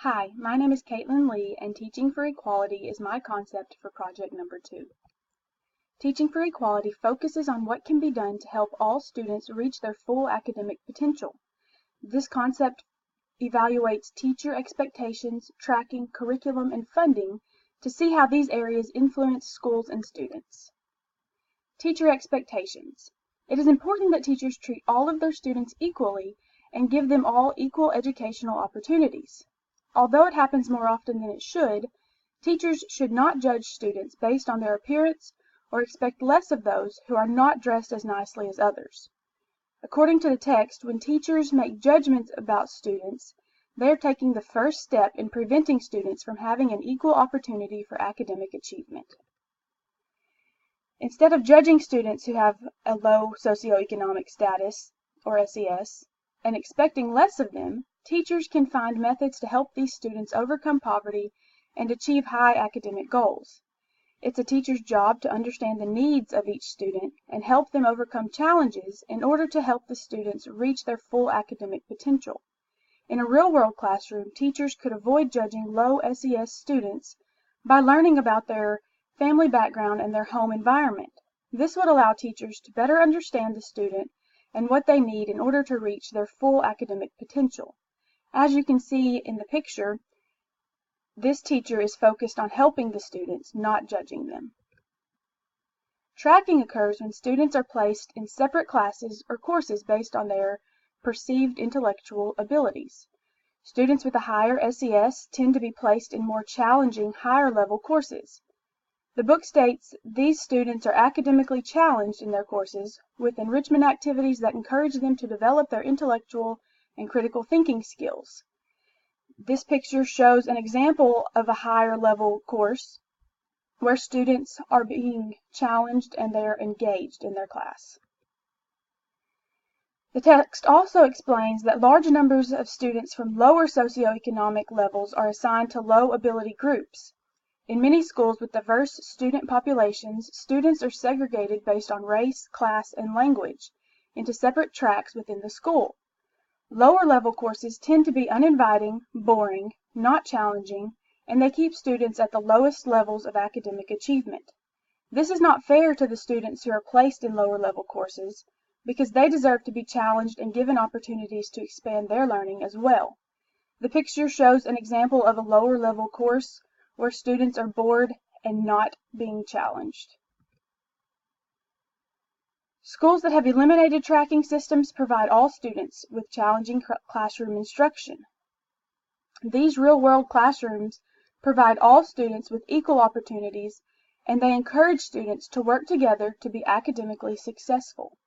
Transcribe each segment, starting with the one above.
Hi, my name is Caitlin Lee, and Teaching for Equality is my concept for project number 2. Teaching for Equality focuses on what can be done to help all students reach their full academic potential. This concept evaluates teacher expectations, tracking, curriculum, and funding to see how these areas influence schools and students. Teacher expectations. It is important that teachers treat all of their students equally and give them all equal educational opportunities. Although it happens more often than it should, teachers should not judge students based on their appearance or expect less of those who are not dressed as nicely as others. According to the text, when teachers make judgments about students, they are taking the first step in preventing students from having an equal opportunity for academic achievement. Instead of judging students who have a low socioeconomic status, or SES, and expecting less of them, teachers can find methods to help these students overcome poverty and achieve high academic goals. It's a teacher's job to understand the needs of each student and help them overcome challenges in order to help the students reach their full academic potential. In a real-world classroom, teachers could avoid judging low SES students by learning about their family background and their home environment. This would allow teachers to better understand the student and what they need in order to reach their full academic potential. As you can see in the picture, this teacher is focused on helping the students, not judging them. Tracking occurs when students are placed in separate classes or courses based on their perceived intellectual abilities. Students with a higher SES tend to be placed in more challenging, higher-level courses. The book states these students are academically challenged in their courses with enrichment activities that encourage them to develop their intellectual and critical thinking skills. This picture shows an example of a higher level course where students are being challenged and they're engaged in their class. The text also explains that large numbers of students from lower socioeconomic levels are assigned to low ability groups. In many schools with diverse student populations, students are segregated based on race, class, and language into separate tracks within the school. Lower level courses tend to be uninviting, boring, not challenging, and they keep students at the lowest levels of academic achievement. This is not fair to the students who are placed in lower level courses because they deserve to be challenged and given opportunities to expand their learning as well. The picture shows an example of a lower level course where students are bored and not being challenged. Schools that have eliminated tracking systems provide all students with challenging classroom instruction. These real-world classrooms provide all students with equal opportunities, and they encourage students to work together to be academically successful.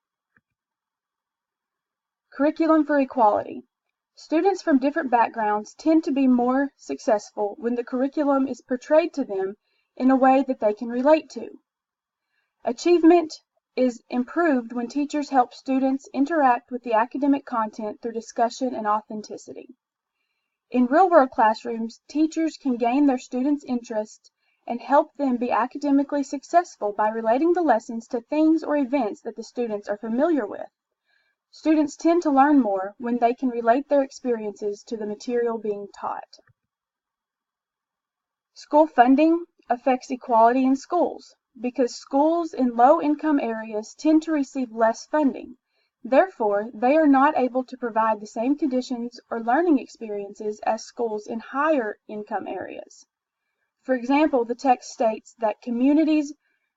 Curriculum for equality. Students from different backgrounds tend to be more successful when the curriculum is portrayed to them in a way that they can relate to. Achievement is improved when teachers help students interact with the academic content through discussion and authenticity. In real-world classrooms, teachers can gain their students' interest and help them be academically successful by relating the lessons to things or events that the students are familiar with. Students tend to learn more when they can relate their experiences to the material being taught. School funding affects equality in schools because schools in low-income areas tend to receive less funding. Therefore, they are not able to provide the same conditions or learning experiences as schools in higher income areas. For example, the text states that communities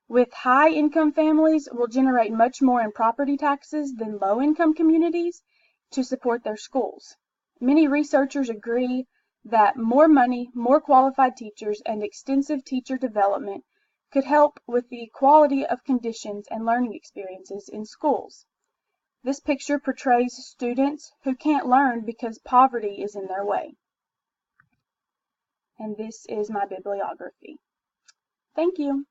with high-income families will generate much more in property taxes than low-income communities to support their schools. Many researchers agree that more money, more qualified teachers, and extensive teacher development could help with the equality of conditions and learning experiences in schools. This picture portrays students who can't learn because poverty is in their way. And this is my bibliography. Thank you.